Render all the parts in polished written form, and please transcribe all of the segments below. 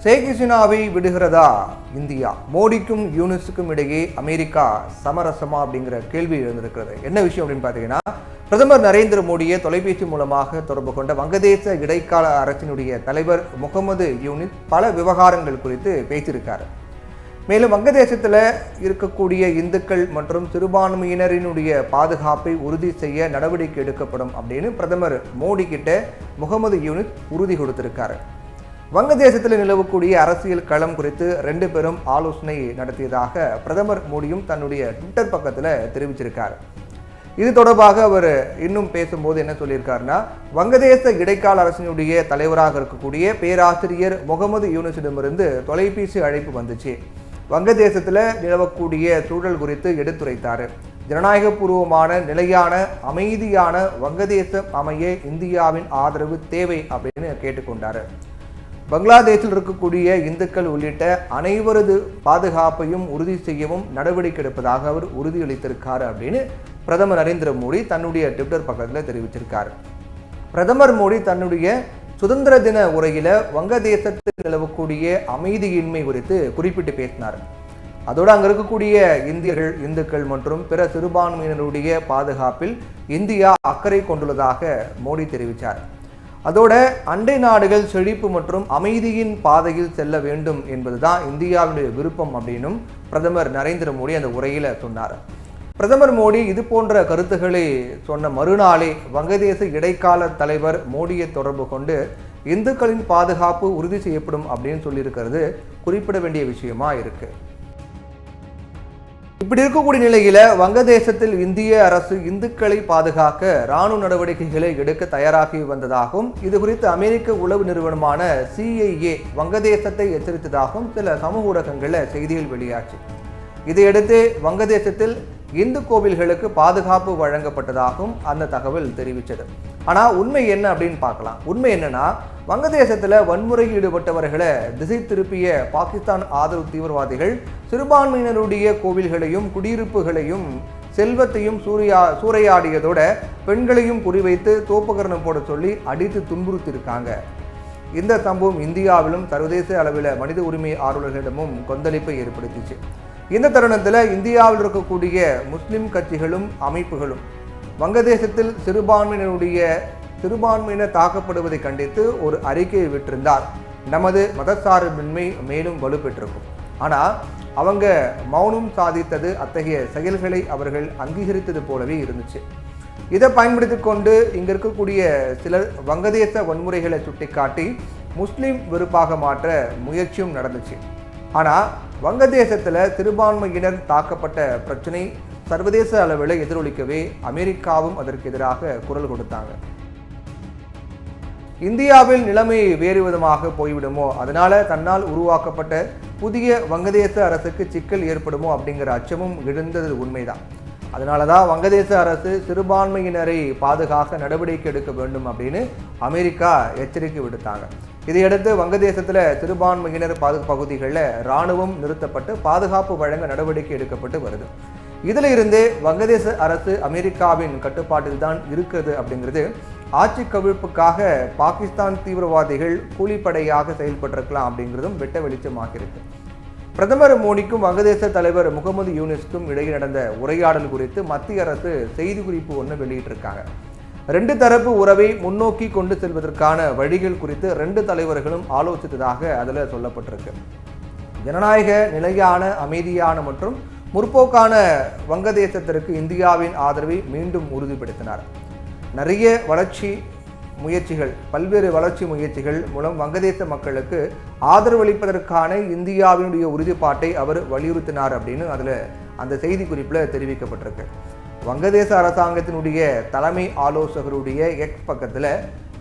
ஷேக் ஹசீனாவை விடுகிறதா India? மோடிக்கும் யூனுஸுக்கும் இடையே America சமரசமா அப்படிங்கிற கேள்வி எழுந்திருக்கிறது. என்ன விஷயம் அப்படின்னு பார்த்தீங்கன்னா, பிரதமர் நரேந்திர மோடியை தொலைபேசி மூலமாக தொடர்பு கொண்ட வங்கதேச இடைக்கால அரசினுடைய தலைவர் முகமது யூனிஸ் பல விவகாரங்கள் குறித்து பேசியிருக்காரு. மேலும் வங்கதேசத்தில் இருக்கக்கூடிய இந்துக்கள் மற்றும் சிறுபான்மையினரினுடைய பாதுகாப்பை உறுதி செய்ய நடவடிக்கை எடுக்கப்படும் அப்படின்னு பிரதமர் மோடி கிட்ட முகமது யூனிஸ் உறுதி கொடுத்திருக்காரு. வங்கதேசத்தில் நிலவக்கூடிய அரசியல் களம் குறித்து ரெண்டு பேரும் ஆலோசனை நடத்தியதாக பிரதமர் மோடியும் தன்னுடைய ட்விட்டர் பக்கத்தில் தெரிவிச்சிருக்காரு. இது தொடர்பாக அவர் இன்னும் பேசும்போது என்ன சொல்லியிருக்காருன்னா, வங்கதேச இடைக்கால அரசினுடைய தலைவராக இருக்கக்கூடிய பேராசிரியர் முகமது யூனிஸிடமிருந்து தொலைபேசி அழைப்பு வந்துச்சு. வங்கதேசத்தில் நிலவக்கூடிய சூழல் குறித்து எடுத்துரைத்தார். ஜனநாயகபூர்வமான நிலையான அமைதியான வங்கதேசம் அமைய இந்தியாவின் ஆதரவு தேவை அப்படின்னு கேட்டுக்கொண்டார். பங்களாதேஷில் இருக்கக்கூடிய இந்துக்கள் உள்ளிட்ட அனைவரது பாதுகாப்பையும் உறுதி செய்யவும் நடவடிக்கை எடுப்பதாக அவர் உறுதியளித்திருக்காரு அப்படின்னு பிரதமர் நரேந்திர மோடி தன்னுடைய ட்விட்டர் பக்கத்தில் தெரிவிச்சிருக்காரு. பிரதமர் மோடி தன்னுடைய சுதந்திர தின உரையில வங்கதேசத்தில் நிலவக்கூடிய அமைதியின்மை குறித்து குறிப்பிட்டு பேசினார். அதோடு அங்கே இருக்கக்கூடிய இந்துக்கள் மற்றும் பிற சிறுபான்மையினருடைய பாதுகாப்பில் இந்தியா அக்கறை கொண்டுள்ளதாக மோடி தெரிவித்தார். அதோட அண்டை நாடுகள் செழிப்பு மற்றும் அமைதியின் பாதையில் செல்ல வேண்டும் என்பதுதான் இந்தியாவுடைய விருப்பம் அப்படின்னும் பிரதமர் நரேந்திர மோடி அந்த உரையில சொன்னார். பிரதமர் மோடி இது போன்ற கருத்துக்களை சொன்ன மறுநாளே வங்கதேச இடைக்கால தலைவர் மோடியை தொடர்பு கொண்டு இந்துக்களின் பாதுகாப்பு உறுதி செய்யப்படும் அப்படின்னு சொல்லியிருக்கிறது குறிப்பிட வேண்டிய விஷயமா இருக்கு. இப்படி இருக்கக்கூடிய நிலையில வங்கதேசத்தில் இந்திய அரசு இந்துக்களை பாதுகாக்க இராணுவ நடவடிக்கைகளை எடுக்க தயாராகி வந்ததாகவும் இது குறித்து அமெரிக்க உளவு நிறுவனமான CIA வங்கதேசத்தை எச்சரித்ததாகவும் சில சமூக ஊடகங்களில் செய்திகள் வெளியாச்சு. இதையடுத்து வங்கதேசத்தில் இந்து கோவில்களுக்கு பாதுகாப்பு வழங்கப்பட்டதாகவும் அந்த தகவல் தெரிவித்தது. ஆனால் உண்மை என்ன அப்படின்னு பார்க்கலாம். உண்மை என்னன்னா, வங்கதேசத்தில் வன்முறையில் ஈடுபட்டவர்களை திசை திருப்பிய பாகிஸ்தான் ஆதரவு தீவிரவாதிகள் சிறுபான்மையினருடைய கோவில்களையும் குடியிருப்புகளையும் செல்வத்தையும் சூறையாடியதோட பெண்களையும் குறிவைத்து தோப்புக்கரணம் போட சொல்லி அடித்து துன்புறுத்தியிருக்காங்க. இந்த சம்பவம் இந்தியாவிலும் சர்வதேச அளவில் மனித உரிமை ஆர்வலர்களிடமும் கொந்தளிப்பை ஏற்படுத்திச்சு. இந்த தருணத்தில் இந்தியாவில் இருக்கக்கூடிய முஸ்லிம் கட்சிகளும் அமைப்புகளும் வங்கதேசத்தில் சிறுபான்மையினர் தாக்கப்படுவதை கண்டித்து ஒரு அறிக்கையை விட்டிருந்தால் நமது மதசார்பின்மை மேலும் வலுப்பெற்றிருக்கும். ஆனால் அவங்க மௌனம் சாதித்தது அத்தகைய செயல்களை அவர்கள் அங்கீகரித்தது போலவே இருந்துச்சு. இதை பயன்படுத்தி கொண்டு இங்கே இருக்கக்கூடிய சிலர் வங்கதேச வன்முறைகளை சுட்டிக்காட்டி முஸ்லீம் வெறுப்பாக மாற்ற முயற்சியும் நடந்துச்சு. ஆனால் வங்கதேசத்தில் சிறுபான்மையினர் தாக்கப்பட்ட பிரச்சனை சர்வதேச அளவில் எதிரொலிக்கவே அமெரிக்காவும் அதற்கு எதிராக குரல் கொடுத்தாங்க. இந்தியாவில் நிலைமை வேறு விதமாக போய்விடுமோ, அதனால தன்னால் உருவாக்கப்பட்ட புதிய வங்கதேச அரசுக்கு சிக்கல் ஏற்படுமோ அப்படிங்கிற அச்சமும் எழுந்தது உண்மைதான். அதனால தான் வங்கதேச அரசு சிறுபான்மையினரை பாதுகாக்க நடவடிக்கை எடுக்க வேண்டும் அப்படின்னு அமெரிக்கா எச்சரிக்கை விடுத்தாங்க. இதையடுத்து வங்கதேசத்தில் சிறுபான்மையினர் பகுதிகளில் இராணுவம் நிறுத்தப்பட்டு பாதுகாப்பு வழங்க நடவடிக்கை எடுக்கப்பட்டு வருது. இதில் இருந்தே வங்கதேச அரசு அமெரிக்காவின் கட்டுப்பாட்டில் தான் இருக்கிறது அப்படிங்கிறது ஆட்சி கவிழ்ப்புக்காக பாகிஸ்தான் தீவிரவாதிகள் கூலிப்படையாக செயல்பட்டிருக்கலாம் அப்படிங்கிறதும் வெட்ட வெளிச்சமாகிருக்கு. பிரதமர் மோடிக்கும் வங்கதேச தலைவர் முகமது யூனிஸுக்கும் இடையே நடந்த உரையாடல் குறித்து மத்திய அரசு செய்தி குறிப்பு ஒன்று வெளியிட்டிருக்காங்க. ரெண்டு தரப்பு உறவை முன்னோக்கி கொண்டு செல்வதற்கான வழிகள் குறித்து ரெண்டு தலைவர்களும் ஆலோசித்ததாக அதில் சொல்லப்பட்டிருக்கு. ஜனநாயக நிலையான அமைதியான மற்றும் முற்போக்கான வங்கதேசத்திற்கு இந்தியாவின் ஆதரவை மீண்டும் உறுதிப்படுத்தினார். நிறைய பல்வேறு வளர்ச்சி முயற்சிகள் மூலம் வங்கதேச மக்களுக்கு ஆதரவளிப்பதற்கான இந்தியாவினுடைய உறுதிப்பாட்டை அவர் வலியுறுத்தினார் அப்படின்னு அதில் அந்த செய்தி குறிப்பில் தெரிவிக்கப்பட்டிருக்கு. வங்கதேச அரசாங்கத்தினுடைய தலைமை ஆலோசகருடைய எக்ஸ் பக்கத்தில்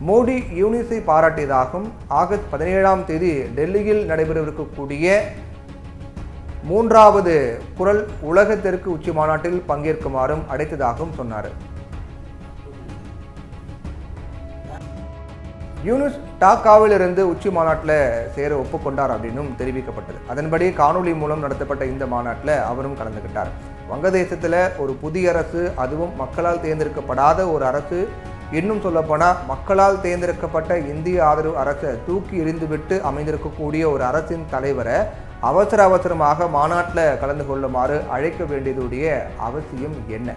மோடி யூனிஸை பாராட்டியதாகவும் ஆகஸ்ட் 17 டெல்லியில் நடைபெறவிருக்கக்கூடிய 3வது குரல் உலக தெற்கு உச்சி மாநாட்டில் பங்கேற்குமாறும் அழைத்ததாகவும் சொன்னார். யூனிஸ் டாக்காவில் இருந்து உச்சி மாநாட்டில் சேர ஒப்புக்கொண்டார் அப்படின்னும் தெரிவிக்கப்பட்டது. அதன்படி காணொலி மூலம் நடத்தப்பட்ட இந்த மாநாட்டில் அவரும் கலந்துகிட்டார். வங்கதேசத்தில் ஒரு புதிய அரசு, அதுவும் மக்களால் தேர்ந்தெடுக்கப்படாத ஒரு அரசு இன்னும் சொல்லப்போனால் மக்களால் தேர்ந்தெடுக்கப்பட்ட இந்திய ஆதரவு அரசை தூக்கி எறிந்துவிட்டு அமைந்திருக்கக்கூடிய ஒரு அரசின் தலைவரை அவசரமாக மாநாட்டில் கலந்து கொள்ளுமாறு அழைக்க வேண்டியதுடைய அவசியம் என்ன?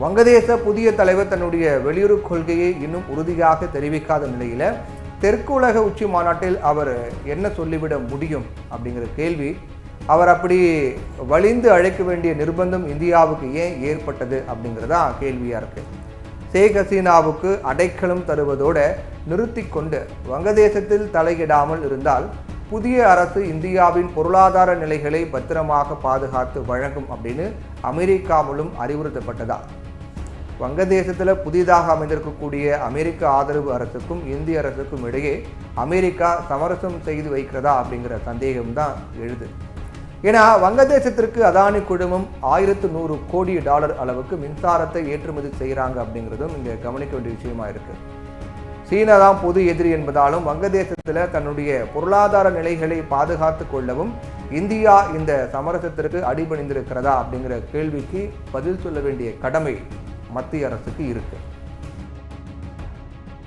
வங்கதேச புதிய தலைவர் தன்னுடைய வெளியுறவு கொள்கையை இன்னும் உறுதியாக தெரிவிக்காத நிலையில் தெற்கு உலக உச்சி மாநாட்டில் அவர் என்ன சொல்லிவிட முடியும் அப்படிங்கிற கேள்வி, அவர் அப்படி வலிந்து அழைக்க வேண்டிய நிர்பந்தம் இந்தியாவுக்கு ஏன் ஏற்பட்டது அப்படிங்கிறதா கேள்வியாக இருக்குது. ஷேக் ஹசீனாவுக்கு அடைக்கலம் தருவதோடு நிறுத்தி கொண்டு வங்கதேசத்தில் தலையிடாமல் இருந்தால் புதிய அரசு இந்தியாவின் பொருளாதார நிலைகளை பத்திரமாக பாதுகாத்து வழங்கும் அப்படின்னு அமெரிக்கா மூலம் அறிவுறுத்தப்பட்டதா? வங்கதேசத்தில் புதிதாக அமைந்திருக்கக்கூடிய அமெரிக்க ஆதரவு அரசுக்கும் இந்திய அரசுக்கும் இடையே அமெரிக்கா சமரசம் செய்து வைக்கிறதா அப்படிங்கிற சந்தேகம்தான் எழுது. ஏன்னா வங்கதேசத்திற்கு அதானி குழுமம் 1100 கோடி டாலர் அளவுக்கு மின்சாரத்தை ஏற்றுமதி செய்கிறாங்க அப்படிங்கிறதும் இங்கே கவனிக்க வேண்டிய விஷயமா இருக்கு. சீனா தான் பொது எதிரி என்பதாலும் வங்கதேசத்தில் தன்னுடைய பொருளாதார நிலைகளை பாதுகாத்து கொள்ளவும் இந்தியா இந்த சமரசத்திற்கு அடிபணிந்திருக்கிறதா அப்படிங்கிற கேள்விக்கு பதில் சொல்ல வேண்டிய கடமை மத்திய அரசுக்கு இருக்கு.